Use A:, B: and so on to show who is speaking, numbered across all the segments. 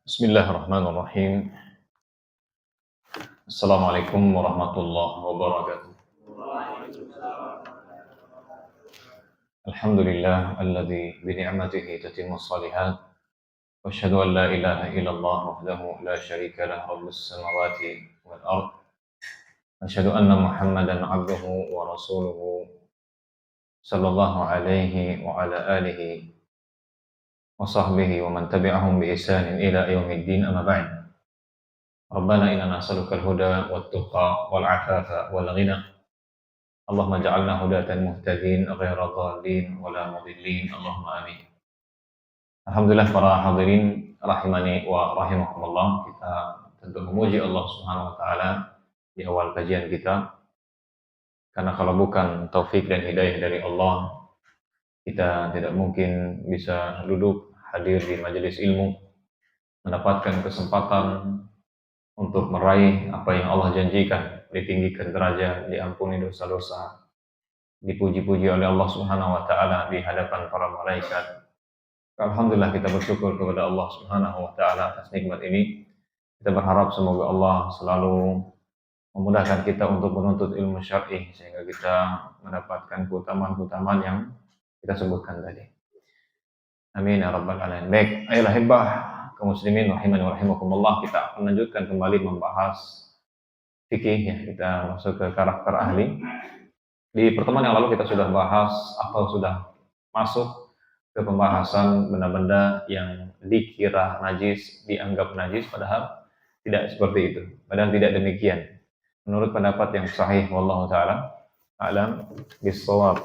A: Bismillahirrahmanirrahim. Assalamualaikum warahmatullahi wabarakatuh. Alhamdulillah alladzi bi ni'matihi tatimmu shalihat wa asyhadu an la ilaha illallah wahdahu la syarika lah rabbus samawati wal ard. Asyhadu anna Muhammadan 'abduhu wa rasuluhu sallallahu alaihi wa ala alihi wa sahbihi wa man tabi'ahum bi ihsanin ila yaumiddin amma ba'd. Rabbana inna nas'aluka al-huda wat-tuqa wal 'afafa wal ghina. Allahumma ja'alna hudatan muhtadin ghaira dhalin wala mudillin. Allahumma amin. Alhamdulillah para hadirin rahimani wa rahimakumullah, kita tentu memuji Allah Subhanahu wa taala di awal kajian kita, karena kalau bukan taufik dan hidayah dari Allah, kita tidak mungkin bisa duduk hadir di majelis ilmu, mendapatkan kesempatan untuk meraih apa yang Allah janjikan, ditinggikan derajat, diampuni dosa-dosa, dipuji-puji oleh Allah Subhanahu wa taala di hadapan para malaikat. Alhamdulillah, kita bersyukur kepada Allah Subhanahu wa taala atas nikmat ini. Kita berharap semoga Allah selalu memudahkan kita untuk menuntut ilmu syar'i sehingga kita mendapatkan keutamaan-keutamaan yang kita sebutkan tadi. Amin ya rabbal alamin. Baik, ayolah hibbah kaum muslimin rahimani wa rahimakumullah, kita akan lanjutkan kembali membahas fikih ya. Kita masuk ke karakter ahli. Di pertemuan yang lalu kita sudah bahas atau sudah masuk ke pembahasan benda-benda yang dikira najis, dianggap najis, padahal tidak seperti itu. Padahal tidak demikian. Menurut pendapat yang sahih, wallahu taala a'lam bis-shawab.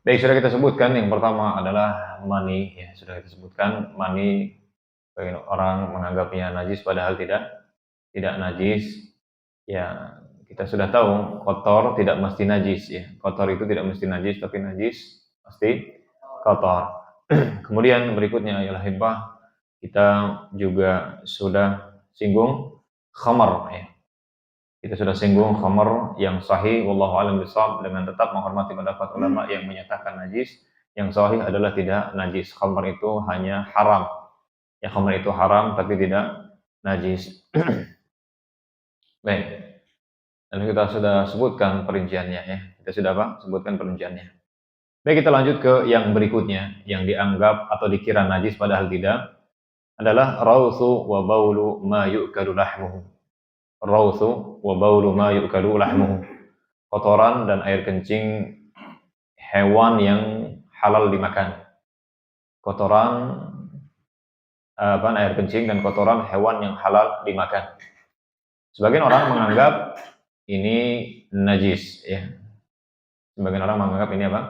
A: Baik, sudah kita sebutkan yang pertama adalah mani ya, sudah kita sebutkan mani, bagi orang menganggapnya najis padahal tidak najis. Ya, kita sudah tahu kotor tidak mesti najis ya. Kotor itu tidak mesti najis, tapi najis pasti kotor. Kemudian berikutnya ialah hibbah, kita juga sudah singgung khamar ya. Kita sudah singgung khamar yang sahih wallahu a'lam bishawab, dengan tetap menghormati pendapat ulama yang menyatakan najis. Yang sahih adalah tidak najis. Khamar itu hanya haram. Ya, khamar itu haram tapi tidak najis. Baik. Dan kita sudah sebutkan perinciannya ya. Kita sudah apa? Sebutkan perinciannya. Baik, kita lanjut ke yang berikutnya, yang dianggap atau dikira najis padahal tidak, adalah rawthu wa baulu ma yu'kalu lahmuhu. Rawthu wa baulu ma yu'kalu lahmuhu. Kotoran dan air kencing hewan yang halal dimakan. Kotoran air kencing dan kotoran hewan yang halal dimakan. Sebagian orang menganggap ini najis ya. Sebagian orang menganggap ini apa?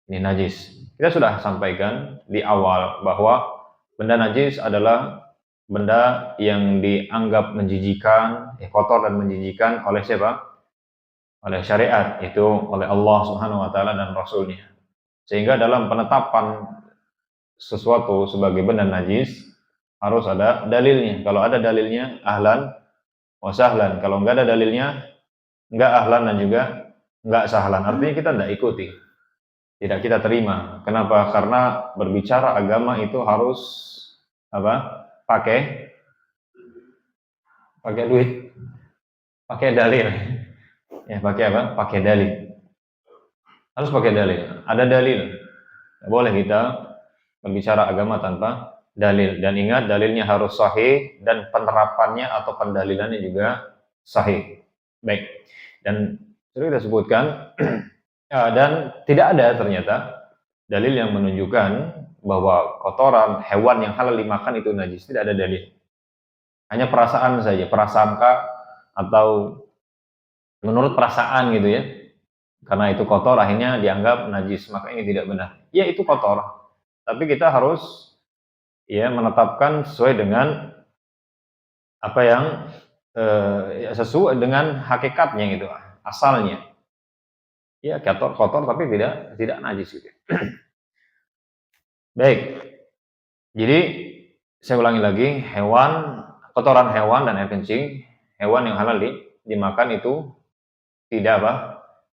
A: Ini najis. Kita sudah sampaikan di awal bahwa benda najis adalah benda yang dianggap menjijikan, kotor dan menjijikan oleh siapa? Oleh syariat, itu oleh Allah Subhanahu wa taala dan Rasulnya. Sehingga dalam penetapan sesuatu sebagai benda najis harus ada dalilnya. Kalau ada dalilnya, ahlan wa sahlan. Kalau enggak ada dalilnya, enggak ahlan dan juga enggak sahlan. Artinya kita tidak ikuti, tidak kita terima. Kenapa? Karena berbicara agama itu harus apa? Pakai duit, pakai dalil. Ya, pakai apa? Pakai dalil. Harus pakai dalil. Ada dalil. Tidak boleh kita berbicara agama tanpa dalil. Dan ingat, dalilnya harus sahih dan penerapannya atau pendalilannya juga sahih. Baik. Dan sudah kita sebutkan ya, dan tidak ada ternyata dalil yang menunjukkan bahwa kotoran hewan yang halal dimakan itu najis. Tidak ada dalil. Hanya perasaan saja, prasangka atau menurut perasaan gitu ya. Karena itu kotor akhirnya dianggap najis, maka ini tidak benar. Ya, itu kotor. Tapi kita harus ya menetapkan sesuai dengan apa yang sesuai dengan hakikatnya gitu, asalnya. Ya, kotor tapi tidak najis gitu. Baik. Jadi saya ulangi lagi, kotoran hewan dan air kencing hewan yang halal dimakan itu tidak apa?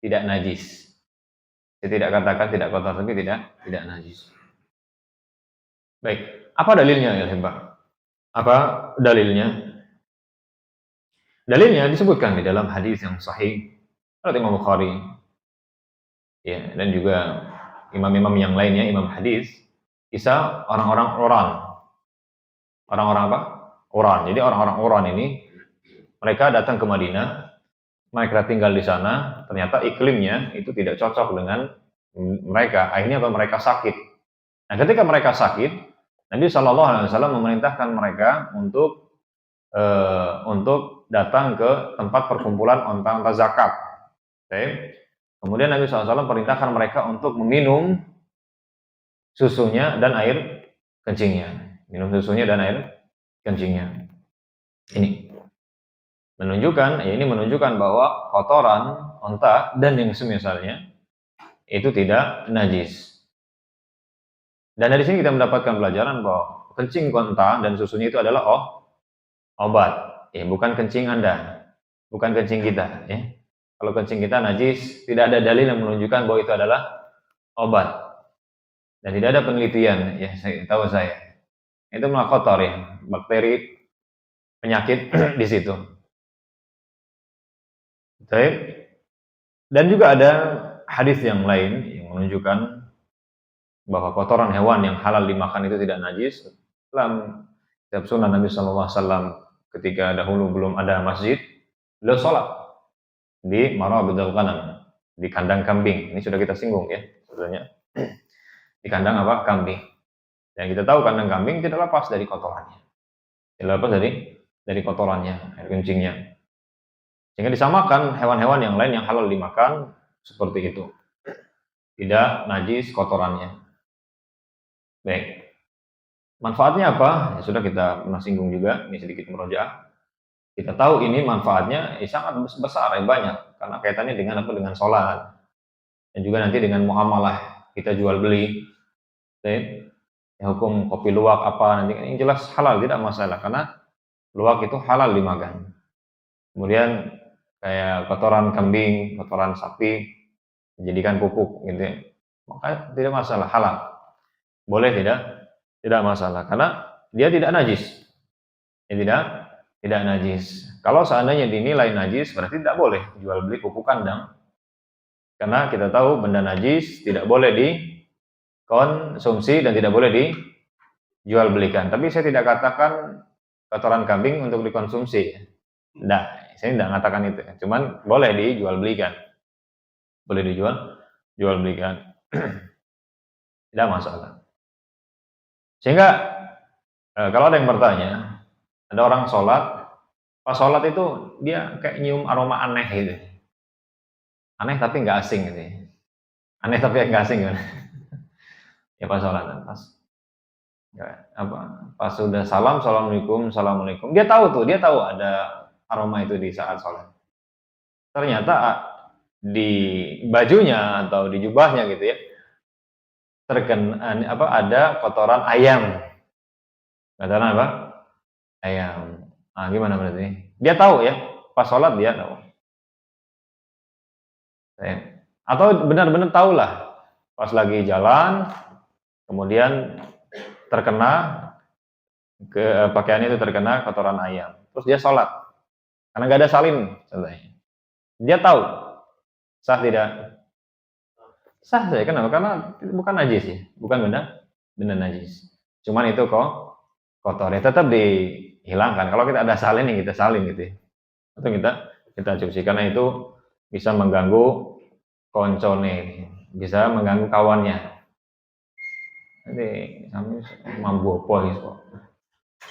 A: Tidak najis. Saya tidak katakan tidak kotor, tapi tidak najis. Baik, apa dalilnya ya Hibah? Apa dalilnya? Dalilnya disebutkan di dalam hadis yang sahih oleh Imam Bukhari, ya, dan juga imam-imam yang lainnya, imam hadis, kisah orang-orang Oran. Orang-orang apa? Oran. Jadi orang-orang Oran ini mereka datang ke Madinah, mereka tinggal di sana, ternyata iklimnya itu tidak cocok dengan mereka. Akhirnya apa? Mereka sakit. Nah, ketika mereka sakit, Nabi Shallallahu Alaihi Wasallam memerintahkan mereka untuk datang ke tempat perkumpulan onta-onta zakat. Okay. Kemudian Nabi SAW perintahkan mereka untuk meminum susunya dan air kencingnya. Minum susunya dan air kencingnya. Ini menunjukkan bahwa kotoran onta dan yang semisalnya itu tidak najis. Dan dari sini kita mendapatkan pelajaran bahwa kencing onta dan susunya itu adalah obat. Ya, bukan kencing Anda, bukan kencing kita. Ya. Kalau kencing kita najis, tidak ada dalil yang menunjukkan bahwa itu adalah obat. Dan tidak ada penelitian, ya tahu saya. Itu malah kotor ya, bakteri, penyakit di situ. Baik. Dan juga ada hadis yang lain yang menunjukkan bahwa kotoran hewan yang halal dimakan itu tidak najis. Dalam kitab Sunan Nabi SAW ketika dahulu belum ada masjid, beliau sholat di Marabidul Ghanam, di kandang kambing. Ini sudah kita singgung ya, sebenarnya. Di kandang apa? Kambing. Dan kita tahu kandang kambing tidak lepas dari kotorannya. Tidak lepas dari kotorannya, air kencingnya. Sehingga disamakan hewan-hewan yang lain yang halal dimakan seperti itu. Tidak najis kotorannya. Baik. Manfaatnya apa? Ya sudah kita pernah singgung juga, ini sedikit merojaah. Kita tahu ini manfaatnya sangat besar, banyak, karena kaitannya dengan apa? Dengan sholat, dan juga nanti dengan muamalah kita jual beli. Ya, hukum kopi luwak apa nanti yang jelas halal, tidak masalah, karena luwak itu halal dimakan. Kemudian kayak kotoran kambing, kotoran sapi dijadikan pupuk, gitu ya. Maka tidak masalah, halal, boleh, tidak masalah, karena dia tidak najis. Dia tidak najis. Kalau seandainya dinilai najis, berarti tidak boleh jual beli pupuk kandang. Karena kita tahu benda najis tidak boleh dikonsumsi dan tidak boleh dijual belikan. Tapi saya tidak katakan kotoran kambing untuk dikonsumsi. Tidak, saya tidak mengatakan itu. Cuman boleh dijual belikan. Boleh jual belikan. Tidak masalah. Sehingga kalau ada yang bertanya, ada orang sholat, pas sholat itu dia kayak nyium aroma aneh gitu. Aneh tapi nggak asing gitu. Aneh tapi nggak asing gitu. Ya pas sholat, pas sudah salam, assalamualaikum, assalamualaikum. Dia tahu ada aroma itu di saat sholat. Ternyata di bajunya atau di jubahnya gitu ya, ada kotoran ayam. Kotoran apa? Ayam. Nah, gimana berarti? Dia tahu ya, pas sholat dia tahu. Atau benar-benar tahulah, pas lagi jalan, kemudian terkena pakaiannya itu terkena kotoran ayam. Terus dia sholat, karena nggak ada salin, contohnya. Dia tahu, sah tidak? Sah saya, kenapa? Karena bukan najis ya, bukan benda najis. Cuman itu kok kotor ya, tetap dihilangkan. Kalau kita ada salin, ya kita salin gitu ya. Atau kita cuci, karena itu bisa mengganggu koncone, bisa mengganggu kawannya. Nanti kami mampu apa?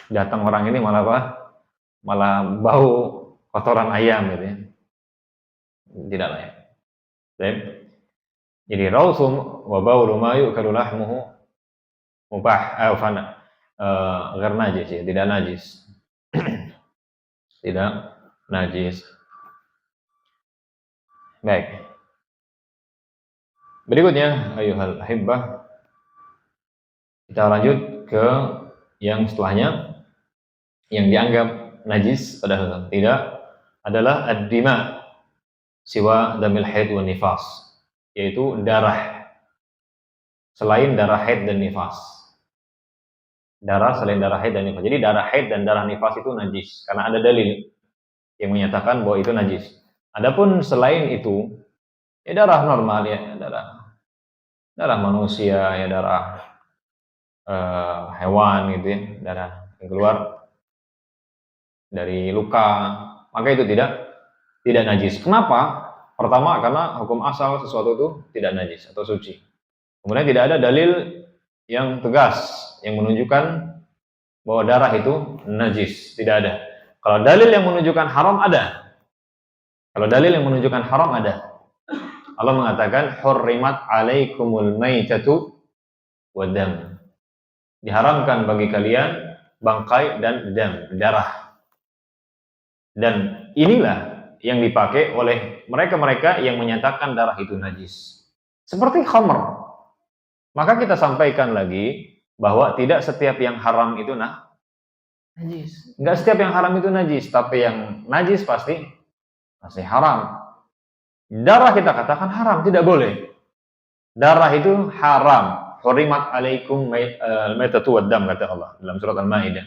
A: Datang orang ini malah apa? Malah bau kotoran ayam gitu ya. Tidak layak. Jadi rausum wa baulu ma yu'kalu lahmuhu mubah fana ghair najis ya, tidak najis. Tidak najis. Baik. Berikutnya ayuhal hibbah, kita lanjut ke yang setelahnya yang dianggap najis padahal tidak adalah ad-dima siwa damil haid wa nifas, yaitu darah selain darah haid dan nifas. darah selain darah haid dan nifas. Jadi darah haid dan darah nifas itu najis karena ada dalil yang menyatakan bahwa itu najis. Adapun selain itu, ya darah normal ya, darah manusia ya, darah hewan gitu ya, darah yang keluar dari luka, maka itu tidak najis. Kenapa? Pertama, karena hukum asal sesuatu itu tidak najis atau suci. Kemudian tidak ada dalil yang tegas yang menunjukkan bahwa darah itu najis, tidak ada. Kalau dalil yang menunjukkan haram ada. Kalau dalil yang menunjukkan haram ada. Allah mengatakan hurrimat alaikumul maitatu wadam. Diharamkan bagi kalian bangkai dan darah. Dan inilah yang dipakai oleh mereka-mereka yang menyatakan darah itu najis. Seperti khamr. Maka kita sampaikan lagi bahwa tidak setiap yang haram itu najis. Enggak setiap yang haram itu najis, tapi yang najis pasti haram. Darah kita katakan haram, tidak boleh. Darah itu haram. Hurimat alaikum maitatu waddam, kata Allah dalam surat Al-Maidah.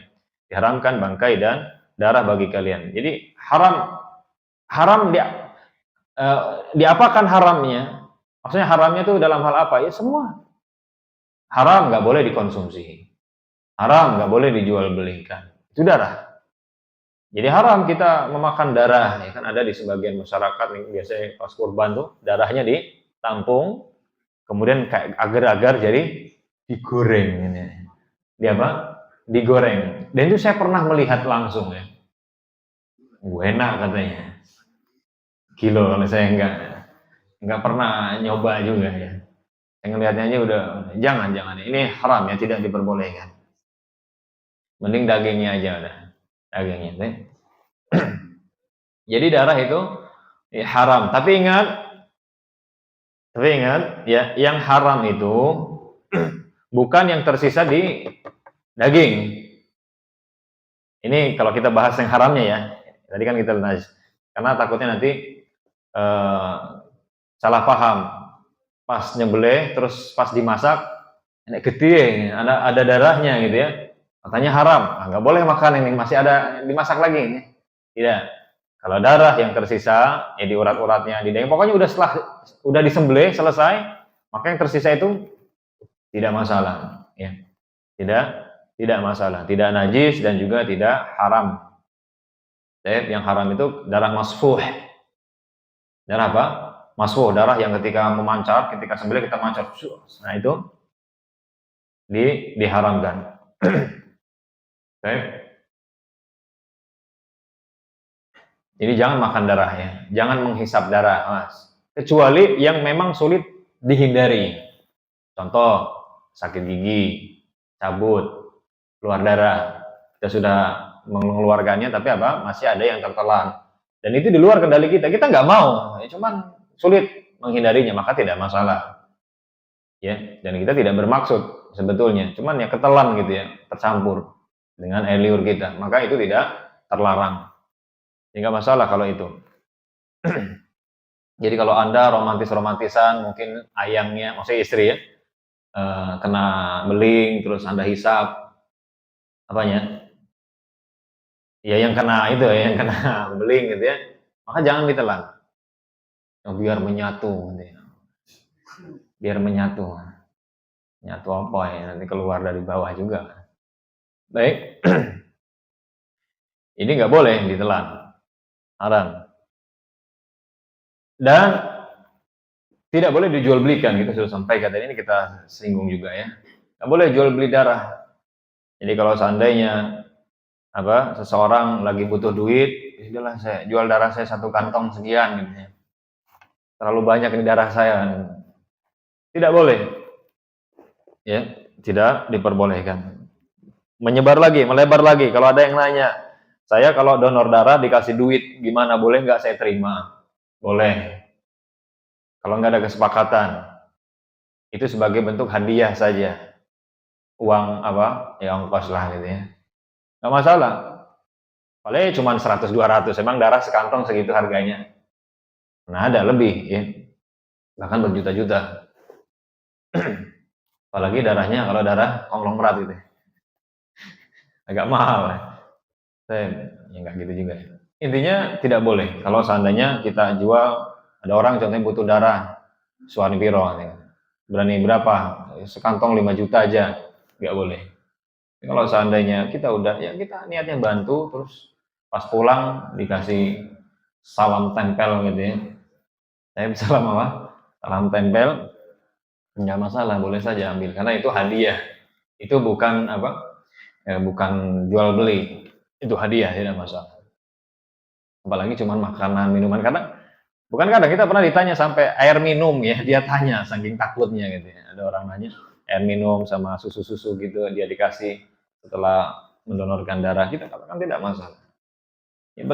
A: Diharamkan bangkai dan darah bagi kalian. Jadi haram diapakan haramnya? Maksudnya haramnya itu dalam hal apa? Ya semua. Haram nggak boleh dikonsumsi. Haram nggak boleh dijual belikan. Itu darah. Jadi haram kita memakan darah, ya kan ada di sebagian masyarakat nih biasanya pas kurban tuh darahnya ditampung, kemudian kayak agar-agar jadi digoreng ini. Di apa? Digoreng. Dan itu saya pernah melihat langsung ya. Enak katanya. Kilo kalau saya enggak pernah nyoba juga ya. Saya ngelihatnya aja udah jangan ini haram ya, tidak diperbolehkan. Mending dagingnya aja udah. Dagingnya teh. Jadi darah itu ya, haram. Tapi ingat ya, yang haram itu bukan yang tersisa di daging. Ini kalau kita bahas yang haramnya ya. Tadi kan kita bahas karena takutnya nanti salah paham. Pas nyembelih terus pas dimasak ini gede, ada darahnya gitu ya. Katanya haram, nggak boleh makan ini, masih ada dimasak lagi ini. Tidak. Kalau darah yang tersisa, ya di urat-uratnya, di daging, pokoknya udah disembelih selesai, maka yang tersisa itu tidak masalah, ya. Tidak masalah, tidak najis dan juga tidak haram. Yang haram itu darah masfuh. Darah apa? Masfuh, darah yang ketika memancar, ketika sembelih kita mancar. Nah itu diharamkan. Jadi jangan makan darah ya, jangan menghisap darah, Mas. Kecuali yang memang sulit dihindari. Contoh, sakit gigi, cabut, keluar darah. Kita sudah mengeluarkannya, tapi apa? Masih ada yang tertelan. Dan itu di luar kendali kita. Kita nggak mau, ya, cuman sulit menghindarinya, maka tidak masalah. Ya, dan kita tidak bermaksud sebetulnya, cuman ya ketelan gitu ya, tercampur dengan air liur kita, maka itu tidak terlarang. Enggak masalah kalau itu. Jadi kalau Anda romantisan mungkin ayangnya, maksudnya istri ya, kena beling terus Anda hisap apanya? Ya yang kena itu ya, yang kena beling gitu ya. Maka jangan ditelan. Biar menyatu gitu ya. Biar menyatu. Nyatu apa ya, nanti keluar dari bawah juga. Baik. Ini nggak boleh ditelan. Haram. Dan tidak boleh dijual belikan, kita sudah sampaikan tadi, ini kita singgung juga ya. Nggak boleh jual beli darah. Jadi kalau seandainya seseorang lagi butuh duit, sudahlah saya jual darah saya 1 kantong sekian gitu ya. Terlalu banyak ini darah saya. Tidak boleh. Ya, tidak diperbolehkan. Melebar lagi. Kalau ada yang nanya, saya kalau donor darah dikasih duit, gimana, boleh nggak saya terima? Boleh. Kalau nggak ada kesepakatan, itu sebagai bentuk hadiah saja. Uang ya ongkos lah gitu ya. Nggak masalah. Paling cuma 100-200, emang darah sekantong segitu harganya. Nah ada lebih ya. Bahkan berjuta-juta. Apalagi darahnya kalau darah konglomerat gitu. agak mahal. Saya ya nggak gitu juga. Intinya tidak boleh. Kalau seandainya kita jual, ada orang contohnya butuh darah, suami piro, berani berapa? Sekantong 5 juta aja, nggak boleh. Kalau seandainya kita udah, ya kita niatnya bantu, terus pas pulang dikasih salam tempel gitu ya. Saya salam apa? Salam tempel, nggak masalah, boleh saja ambil karena itu hadiah. Itu bukan apa? Bukan jual beli, itu hadiah tidak masalah. Apalagi cuma makanan minuman karena bukan kadang kita pernah ditanya sampai air minum ya dia tanya saking takutnya gitu ya. Ada orang nanya air minum sama susu-susu gitu dia dikasih setelah mendonorkan darah kita katakan tidak masalah. Ya,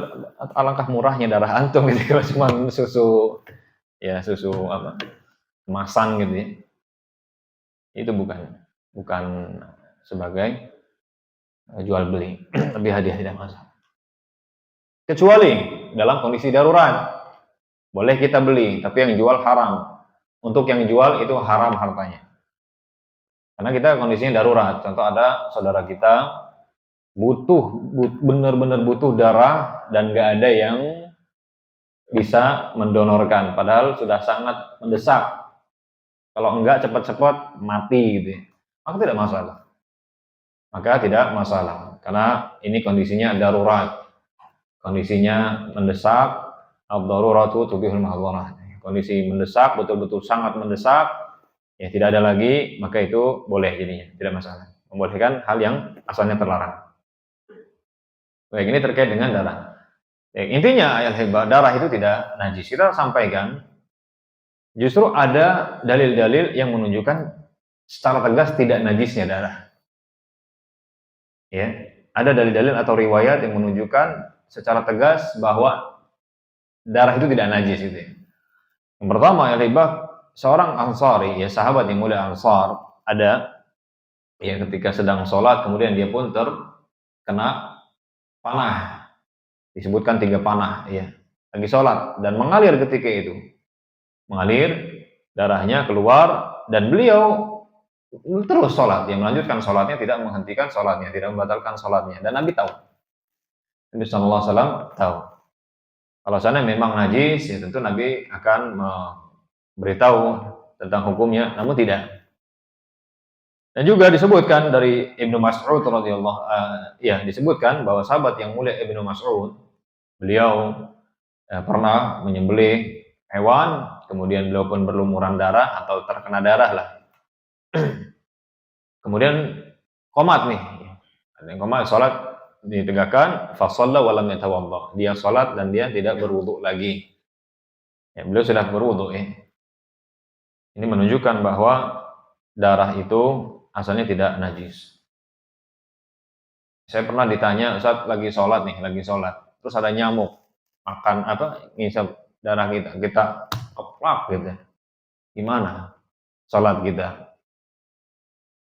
A: alangkah murahnya darah antum gitu kalau cuma susu ya susu apa kemasan gitu ya. Itu bukan sebagai jual beli lebih hadiah tidak masalah. Kecuali dalam kondisi darurat. Boleh kita beli, tapi yang jual haram. Untuk yang jual itu haram hartanya. Karena kita kondisinya darurat. Contoh ada saudara kita benar-benar butuh darah dan nggak ada yang bisa mendonorkan. Padahal sudah sangat mendesak. Kalau enggak cepat-cepat mati gitu. Maka tidak masalah. Karena ini kondisinya darurat. Kondisinya mendesak. Ad-daruratu tubihul mahdharah. Kondisi mendesak, betul-betul sangat mendesak, ya tidak ada lagi, maka itu boleh jadinya, tidak masalah. Membolehkan hal yang asalnya terlarang. Baik, ini terkait dengan darah. Baik, intinya ayat hebat, darah itu tidak najis. Kita sampaikan, justru ada dalil-dalil yang menunjukkan secara tegas tidak najisnya darah. Ya, ada dalil-dalil atau riwayat yang menunjukkan secara tegas bahwa darah itu tidak najis gitu ya. Yang pertama ya ribah seorang Ansari ya sahabat yang mulia Ansar ada ya ketika sedang sholat kemudian dia pun terkena panah disebutkan 3 panah ya lagi sholat dan mengalir ketika itu darahnya keluar dan beliau terus sholat dia melanjutkan sholatnya tidak menghentikan sholatnya tidak membatalkan sholatnya dan Nabi tahu Nabi SAW tahu. Kalau sana memang najis, ya tentu Nabi akan memberitahu tentang hukumnya, namun tidak. Dan juga disebutkan dari Ibnu Mas'ud radhiyallahu disebutkan bahwa sahabat yang mulia Ibnu Mas'ud, beliau pernah menyembelih hewan, kemudian beliau pun berlumuran darah atau terkena darah lah. Kemudian qomat nih, ada yang qomat sholat ditegakkan fa shalla wa lam yatawadda. Dia salat dan dia tidak berwudu lagi. Ya, beliau sudah berwudu ya. Ini menunjukkan bahwa darah itu asalnya tidak najis. Saya pernah ditanya, Ustaz lagi sholat. Terus ada nyamuk makan ngisap darah kita keplak gitu. Gimana sholat kita?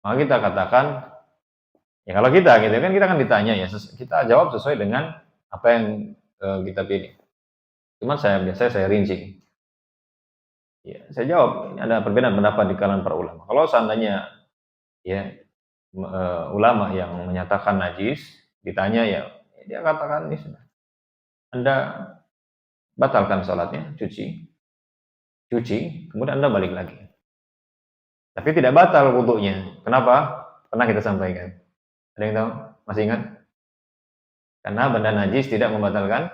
A: Maka kita katakan ya kalau kita gitu kan kita akan ditanya ya kita jawab sesuai dengan apa yang kita pilih. Cuma biasanya saya rinci. Ya, saya jawab ini ada perbedaan pendapat di kalangan para ulama. Kalau seandainya ya ulama yang menyatakan najis ditanya ya dia katakan ini sudah Anda batalkan sholatnya, cuci, kemudian Anda balik lagi. Tapi tidak batal wudunya. Kenapa? Pernah kita sampaikan. Ada yang tahu? Masih ingat? Karena benda najis tidak membatalkan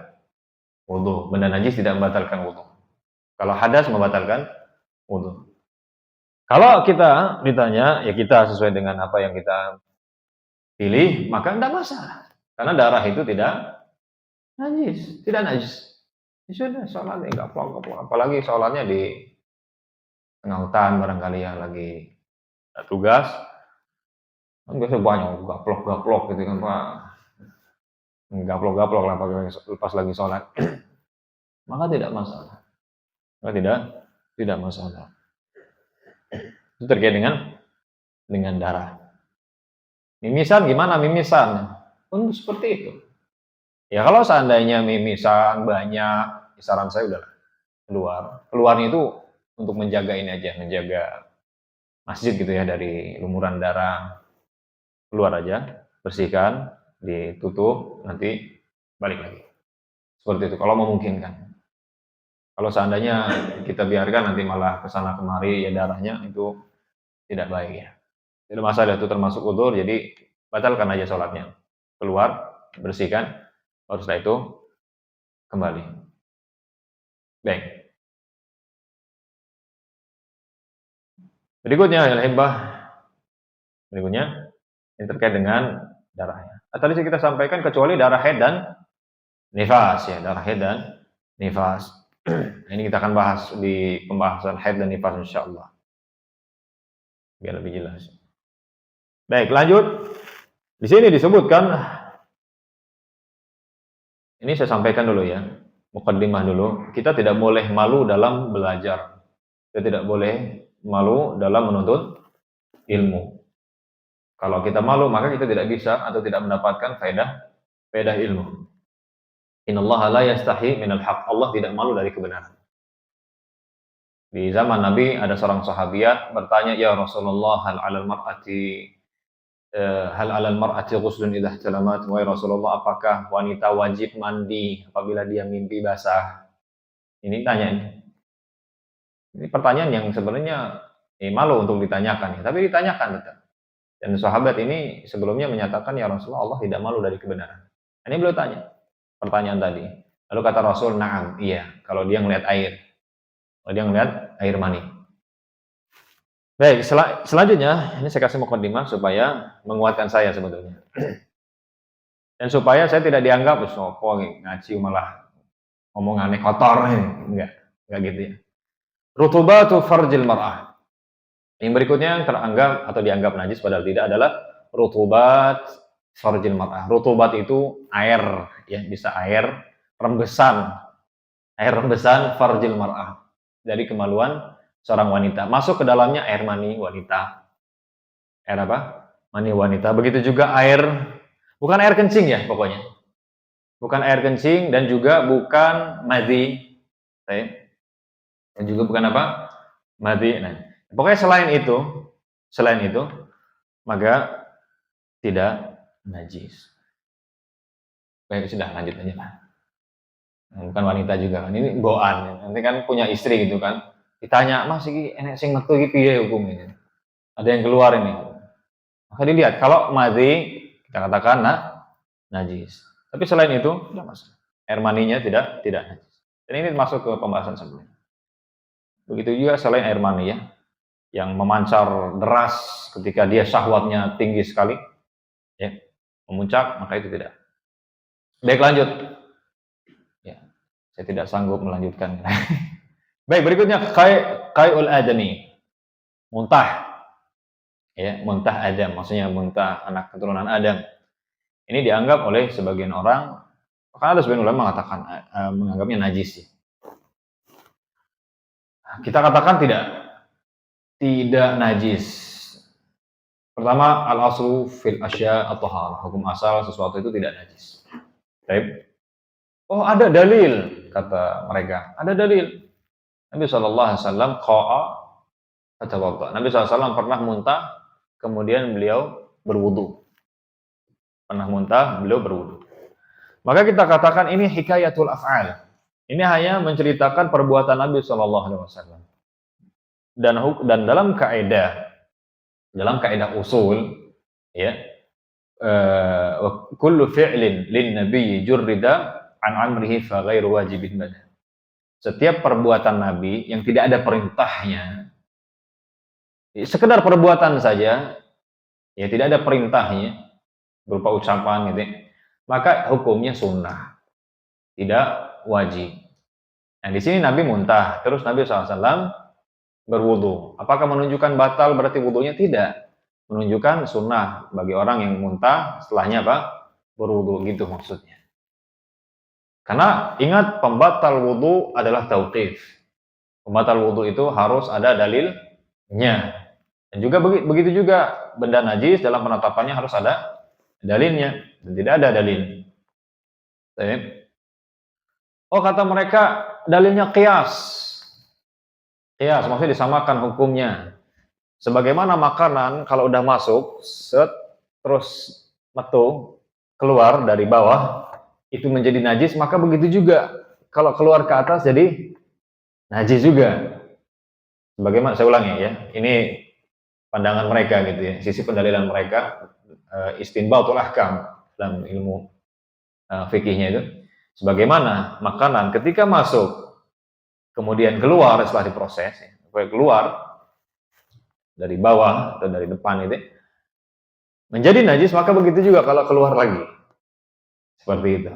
A: wudu. Benda najis tidak membatalkan wudu. Kalau hadas membatalkan wudu. Kalau kita ditanya, ya kita sesuai dengan apa yang kita pilih, maka tidak masalah. Karena darah itu tidak najis. Ya sudah, sholat enggak plok-plok. Apalagi sholatnya di tengah hutan barangkali yang lagi tugas. Kan biasa banyak gaplok gitu kan Pak. Gaplok lah pas lagi sholat. Maka tidak masalah. Tidak masalah. Itu terkait dengan darah. Mimisan gimana mimisan? Pun seperti itu. Ya kalau seandainya mimisan banyak, saran saya udah keluar. Keluarnya itu untuk menjaga ini aja, menjaga masjid gitu ya dari lumuran darah. Keluar aja, bersihkan. ditutup, nanti balik lagi. Seperti itu, kalau memungkinkan. Kalau seandainya kita biarkan nanti malah kesana kemari, ya darahnya itu tidak baik ya. Tidak masalah, itu termasuk udzur, jadi batalkan aja sholatnya. Keluar, bersihkan, baru setelah itu kembali. Baik. Berikutnya al-hibbah. Berikutnya yang terkait dengan darahnya. Tadi kita sampaikan kecuali darah haid dan nifas ya, darah haid dan nifas. Ini kita akan bahas di pembahasan haid dan nifas insyaallah. Biar lebih jelas. Baik, lanjut. Di sini disebutkan, ini saya sampaikan dulu ya, mukaddimah dulu. Kita tidak boleh malu dalam belajar. Kita tidak boleh malu dalam menuntut ilmu. Kalau kita malu, maka kita tidak bisa atau tidak mendapatkan faedah ilmu. Innallaha la yastahi minal haq. Allah tidak malu dari kebenaran. Di zaman Nabi ada seorang sahabiat bertanya, "Ya Rasulullah, hal 'alal mar'ati ghuslun idza ihtalamat?" Wahai Rasulullah, apakah wanita wajib mandi apabila dia mimpi basah? Ini tanya ini. Ini pertanyaan yang sebenarnya malu untuk ditanyakan ya, tapi ditanyakan tetap. Dan sahabat ini sebelumnya menyatakan, "Ya Rasulullah, Allah tidak malu dari kebenaran." Ini beliau tanya pertanyaan tadi. Lalu kata Rasul, "Na'am, iya, kalau dia ngelihat air." Kalau dia ngelihat air mani. Baik, selanjutnya ini saya kasih mukadimah supaya menguatkan saya sebetulnya. Dan supaya saya tidak dianggap sopo ngaji malah ngomong aneh kotor ini. Enggak gitu ya. Rutubatu farjil mar'ah. Yang berikutnya yang teranggap atau dianggap najis padahal tidak adalah rutubat farjil mar'ah. Rutubat itu air ya, bisa air rembesan. Air rembesan farjil mar'ah. Dari kemaluan seorang wanita. Masuk ke dalamnya air mani wanita. Air apa? Mani wanita. Begitu juga air, bukan air kencing ya pokoknya. Bukan air kencing dan juga bukan madhi. Dan juga bukan apa? Madhi. Nah, pokoknya selain itu, maka tidak najis. Baik, sudah lanjut aja lah. Bukan wanita juga kan, ini goan. Nanti kan punya istri gitu kan. Ditanya, "Mas iki enek sing metu iki piye hukumnya?" Ada yang keluar ini. Maka dilihat, kalau madhi kita katakan najis. Tapi selain itu tidak masalah. Air maninya tidak najis. Dan ini masuk ke pembahasan sebelumnya. Begitu juga selain air mani ya, yang memancar deras ketika dia syahwatnya tinggi sekali, ya, memuncak, maka itu tidak. Baik, lanjut. Ya, saya tidak sanggup melanjutkan. Baik, berikutnya qai'ul adami. Muntah. Ya, muntah Adam, maksudnya muntah anak keturunan Adam. Ini dianggap oleh sebagian orang, bahkan ada sebagian ulama mengatakan menganggapnya najis. Kita katakan tidak najis. Pertama, al-aslu fil asya at-taharah. Hukum asal sesuatu itu tidak najis. Baik. Oh, ada dalil, kata mereka. Ada dalil. Nabi SAW qa'a fatawadda. Nabi SAW pernah muntah, kemudian beliau berwudu. Maka kita katakan ini hikayatul af'al. Ini hanya menceritakan perbuatan Nabi SAW. Dan dalam kaidah usul, ya, kullu fi'lin lin nabiyyi jurrida an amrihi fa ghairu wajibin badan. Setiap perbuatan Nabi yang tidak ada perintahnya, sekedar perbuatan saja, ya tidak ada perintahnya berupa ucapan gitu, maka hukumnya sunnah, tidak wajib. Nah, di sini Nabi muntah, terus Nabi SAW berwudu. Apakah menunjukkan batal berarti wudunya? Tidak. Menunjukkan sunnah bagi orang yang muntah setelahnya apa? Berwudu, gitu maksudnya. Karena ingat, pembatal wudu adalah tauqif. Pembatal wudu itu harus ada dalilnya. Dan juga begitu juga benda najis dalam penetapannya harus ada dalilnya. Dan tidak ada dalil. Oh, kata mereka dalilnya qiyas. Qiyas maksudnya disamakan hukumnya. Sebagaimana makanan kalau udah masuk, terus metu, keluar dari bawah itu menjadi najis, maka begitu juga kalau keluar ke atas jadi najis juga. Sebagaimana saya ulangi ya, ini pandangan mereka gitu ya, sisi pendalilan mereka, istinbatul ahkam dalam ilmu fikihnya itu. Sebagaimana makanan ketika masuk kemudian keluar setelah diproses, keluar dari bawah atau dari depan itu menjadi najis, maka begitu juga kalau keluar lagi. Seperti itu.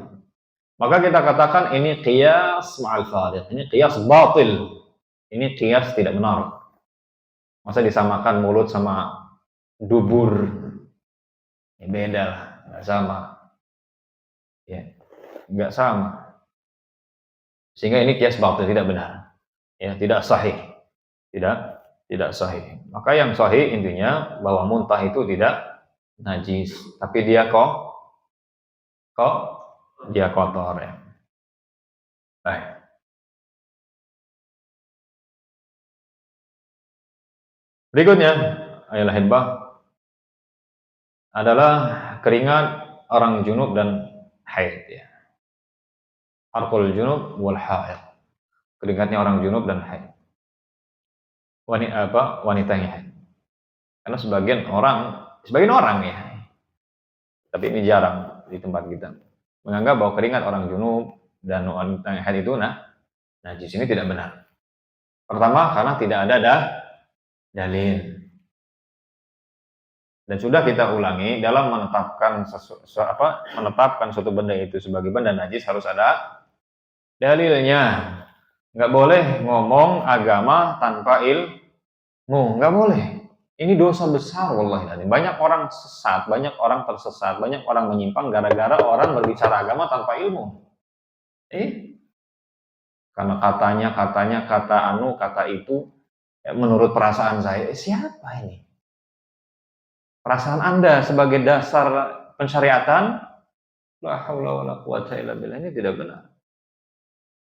A: Maka kita katakan ini qiyas ma'al fariq, ini qiyas batil. Ini qiyas tidak benar. Masa disamakan mulut sama dubur? Ya beda lah, nggak sama. Ya, nggak sama. Sehingga ini qiyas batil, tidak benar. Ya, tidak sahih. Tidak sahih. Maka yang sahih intinya bahwa muntah itu tidak najis, tapi dia dia kotor ya. Baik. Berikutnya, ayalah hibbah adalah keringat orang junub dan haid ya. Arqul junub wal haid. Keringatnya orang junub dan haid. Wanita yang haid. Karena sebagian orang ya, tapi ini jarang di tempat kita, menganggap bahwa keringat orang junub dan wanita yang haid itu najis. Ini tidak benar. Pertama, karena tidak ada dalil. Dan sudah kita ulangi, dalam menetapkan suatu benda itu sebagai benda najis harus ada dalilnya. Nggak boleh ngomong agama tanpa ilmu, nggak boleh. Ini dosa besar, wallahi. Banyak orang sesat, banyak orang tersesat, banyak orang menyimpang gara-gara orang berbicara agama tanpa ilmu. Karena kata itu, ya, menurut perasaan saya, siapa ini? Perasaan Anda sebagai dasar pensyariatan, la haula wala quwata illa billah, ini tidak benar.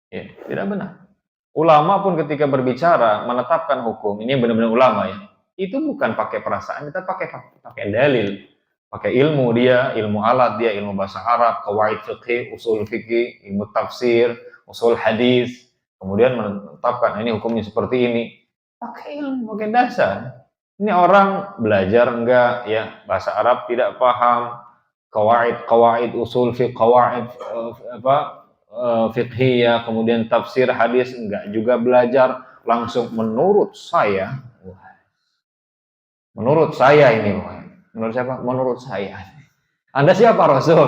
A: Ya, tidak benar. Ulama pun ketika berbicara menetapkan hukum, ini benar-benar ulama ya. Itu bukan pakai perasaan, kita pakai dalil, pakai ilmu dia, ilmu alat dia, ilmu bahasa Arab, qawaid fiqih, usul fikih, ilmu tafsir, usul hadis, kemudian menetapkan ini hukumnya seperti ini. Pakai ilmu, pakai dasar. Ini orang belajar enggak ya, bahasa Arab tidak paham, qawaid usul fiqh, qawaid fiqhiyah, kemudian tafsir hadis enggak juga belajar, langsung menurut saya ini, menurut siapa? Menurut saya. Anda siapa, Rasul?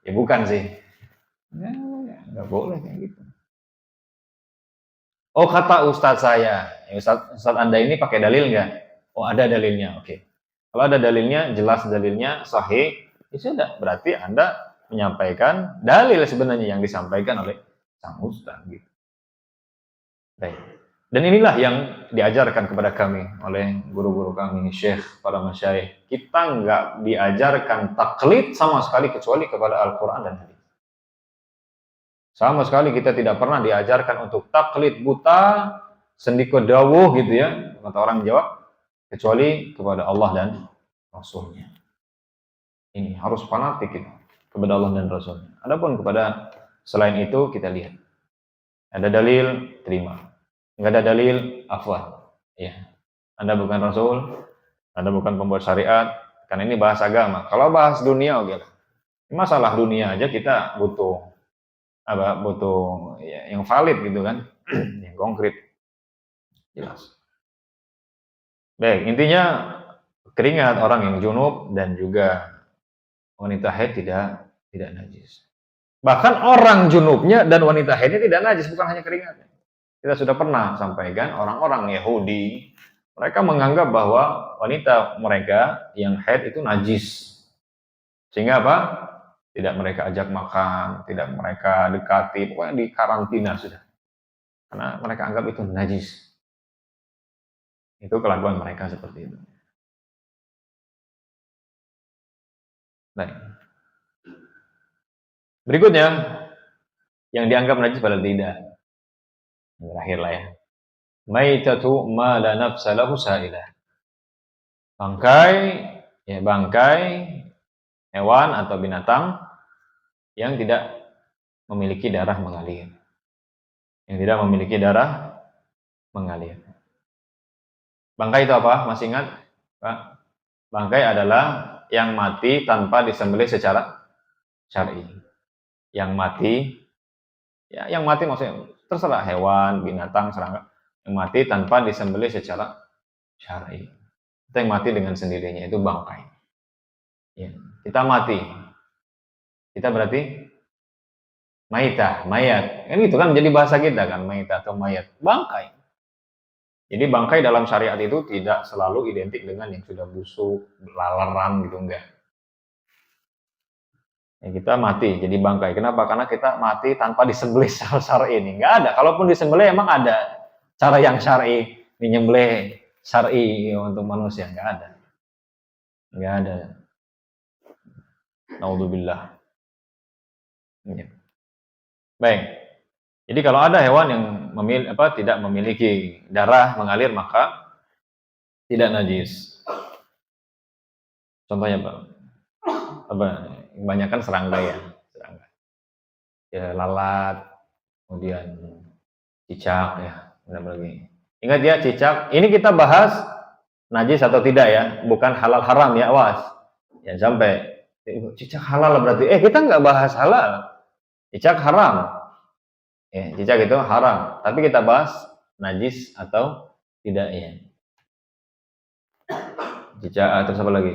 A: Ya bukan sih. Ya, enggak boleh kayak gitu. Oh, kata ustadz saya. Ustadz Anda ini pakai dalil enggak? Oh, ada dalilnya. Oke. Kalau ada dalilnya, jelas dalilnya sahih, ya sudah, berarti Anda menyampaikan dalil sebenarnya yang disampaikan oleh sang ustaz gitu. Baik. Dan inilah yang diajarkan kepada kami oleh guru-guru kami, syekh, para masyayikh. Kita nggak diajarkan taklid sama sekali kecuali kepada Al-Quran dan hadis. Sama sekali kita tidak pernah diajarkan untuk taklid buta, sendiko dawuh gitu ya, kata orang Jawa, kecuali kepada Allah dan Rasulnya. Ini harus fanatik kita kepada Allah dan Rasulnya. Adapun kepada selain itu kita lihat. Ada dalil, terima. Nggak ada dalil, afwan. Ya. Anda bukan Rasul, Anda bukan pembuat syariat, karena ini bahas agama. Kalau bahas dunia, oke lah. Masalah dunia aja kita butuh ya, yang valid gitu kan, yang konkret, jelas. Baik, intinya keringat orang yang junub dan juga wanita haid tidak najis. Bahkan orang junubnya dan wanita haidnya tidak najis, bukan hanya keringatnya. Kita sudah pernah sampaikan, orang-orang Yahudi, mereka menganggap bahwa wanita mereka yang haid itu najis. Sehingga apa? Tidak mereka ajak makan, tidak mereka dekati, pokoknya di karantina sudah. Karena mereka anggap itu najis. Itu kelakuan mereka seperti itu. Baik. Berikutnya, yang dianggap najis padahal tidak. Yang terakhir lah ya. Maitatu ma la nafsa lahu sa'ilah. Bangkai hewan atau binatang yang tidak memiliki darah mengalir. Yang tidak memiliki darah mengalir. Bangkai itu apa? Masih ingat? Pak? Bangkai adalah yang mati tanpa disembelih secara syar'i. Yang mati, ya yang mati maksudnya terserah hewan, binatang, serangga, yang mati tanpa disembelih secara syar'i. Itu yang mati dengan sendirinya, itu bangkai. Ya. Kita mati, kita berarti mayat. Kan itu kan menjadi bahasa kita kan, mayitah atau mayat, bangkai. Jadi bangkai dalam syariat itu tidak selalu identik dengan yang sudah busuk, laleran gitu, enggak. Ya, kita mati jadi bangkai. Kenapa? Karena kita mati tanpa disembelih secara syar'i ini. Enggak ada. Kalaupun disembelih emang ada cara yang syar'i, menyembelih syar'i untuk manusia, enggak ada. Enggak ada. Naudzubillah. Ya. Baik. Jadi kalau ada hewan yang tidak memiliki darah mengalir maka tidak najis. Contohnya apa? Kebanyakan serangga ya, serangga. Ya lalat, kemudian cicak ya, benar-benar. Ingat ya cicak. Ini kita bahas najis atau tidak ya, bukan halal haram ya, awas. Ya sampai cicak halal berarti. Kita nggak bahas halal. Cicak haram. Ya, cicak itu haram. Tapi kita bahas najis atau tidaknya. Cicak terus apa lagi?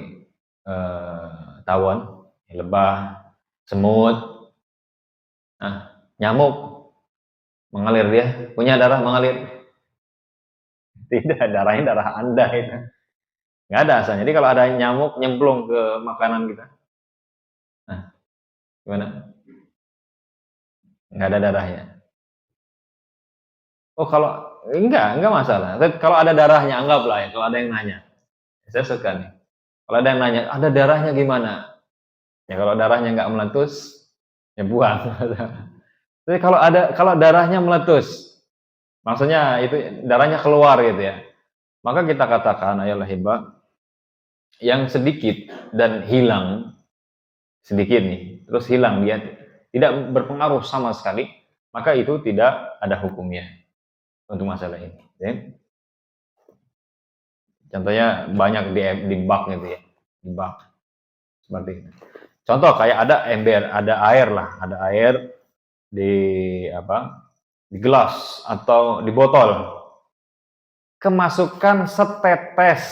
A: Tawon, lebah, semut, nyamuk mengalir dia, punya darah mengalir? Tidak, darahnya darah Anda itu. Nggak ada asalnya. Jadi kalau ada nyamuk nyemplung ke makanan kita, gimana? Nggak ada darahnya. Oh kalau enggak masalah. Kalau ada darahnya anggaplah ya. Kalau ada yang nanya, saya suka nih. Kalau ada yang nanya, ada darahnya gimana? Ya kalau darahnya nggak meletus, ya buang. Tapi kalau darahnya meletus, maksudnya itu darahnya keluar gitu ya. Maka kita katakan ayolah hibah yang sedikit dan hilang sedikit nih, terus hilang dia tidak berpengaruh sama sekali, maka itu tidak ada hukumnya untuk masalah ini. Ya. Contohnya banyak di bak gitu ya, di bak seperti itu. Contoh kayak ada ember, ada air di di gelas atau di botol, kemasukan setetes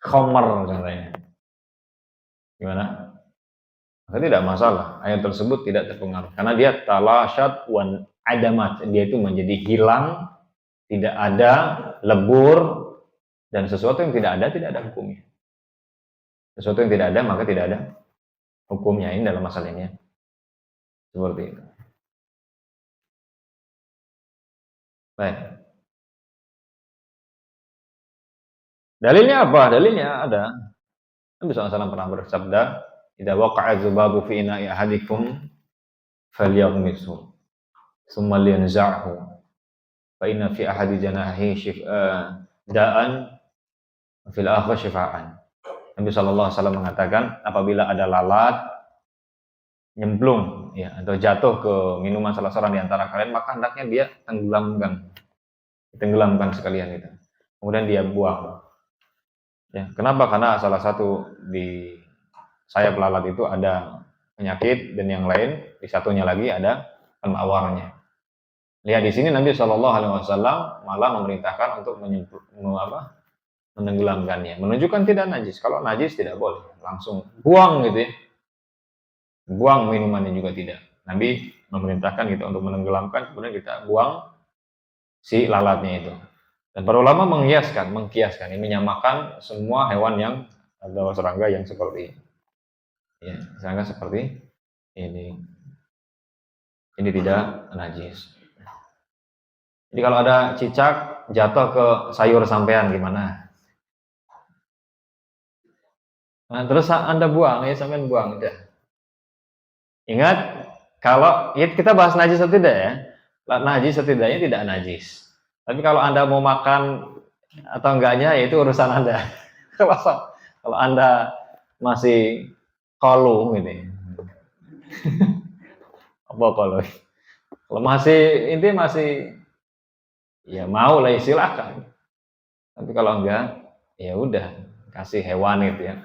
A: khamar contohnya, gimana? Maka tidak masalah, air tersebut tidak terpengaruh karena dia talashat wan adamat, dia itu menjadi hilang, tidak ada, lebur, dan sesuatu yang tidak ada hukumnya. Sesuatu yang tidak ada maka tidak ada hukumnya, ini dalam masalah ini seperti itu. Baik. Dalilnya apa? Dalilnya ada. Nabi SAW pernah bersabda, "Idza waqa'a dzubabu fi ina'i ahadikum falyaghmishu, tsumma liyanza'hu, fa inna fi ahadi janahihi da'an, wa fil akhar shifaan." Nabi SAW mengatakan, apabila ada lalat nyemplung ya atau jatuh ke minuman salah seorang di antara kalian, maka hendaknya dia tenggelamkan sekalian itu. Kemudian dia buang. Ya, kenapa? Karena salah satu di sayap lalat itu ada penyakit dan yang lain di satunya lagi ada penawarnya. Lihat di sini Nabi SAW malah memerintahkan untuk menenggelamkannya, menunjukkan tidak najis. Kalau najis tidak boleh, langsung buang gitu ya. Buang minumannya juga tidak. Nabi memerintahkan kita untuk menenggelamkan, kemudian kita buang si lalatnya itu. Dan para ulama mengkiaskan, ini menyamakan semua hewan yang atau serangga yang seperti ini. Ya, serangga seperti ini. Ini tidak najis. Jadi kalau ada cicak jatuh ke sayur sampean gimana? Nah, terus Anda buang, ya sampean buang udah. Ingat, kalau ya kita bahas najis atau tidak ya. Najis atau tidaknya tidak najis. Tapi kalau Anda mau makan atau enggaknya, ya itu urusan Anda. Kalau Anda masih Kalau ini. Apa kalau? Kalau masih ini masih ya mau lah silakan. Tapi kalau enggak ya udah kasih hewan itu ya,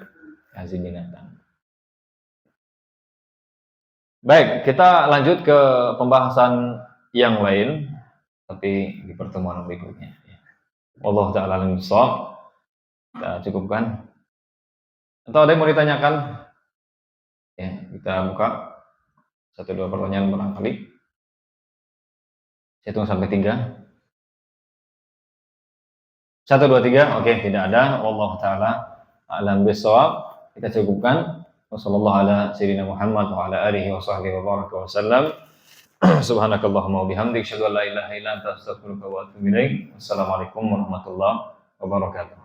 A: kasih binatang. Baik, kita lanjut ke pembahasan yang lain tapi di pertemuan berikutnya. Allah taala alim bissawab. Kita cukupkan. Atau ada yang mau ditanyakan? Ya, kita buka satu dua pertanyaan barangkali. Saya hitung sampai 3. 1 2 3. Oke, tidak ada. Allah taala alam bissawab. Kita cukupkan. Wassallallahu ala sayyidina Muhammad wa ala alihi wa sahbihi wa baraka wa sallam. Subhanakallahumma wa bihamdik asyhadu an la ilaha illa anta astaghfiruka wa atubu ilaik. Wassalamualaikum warahmatullahi wabarakatuh.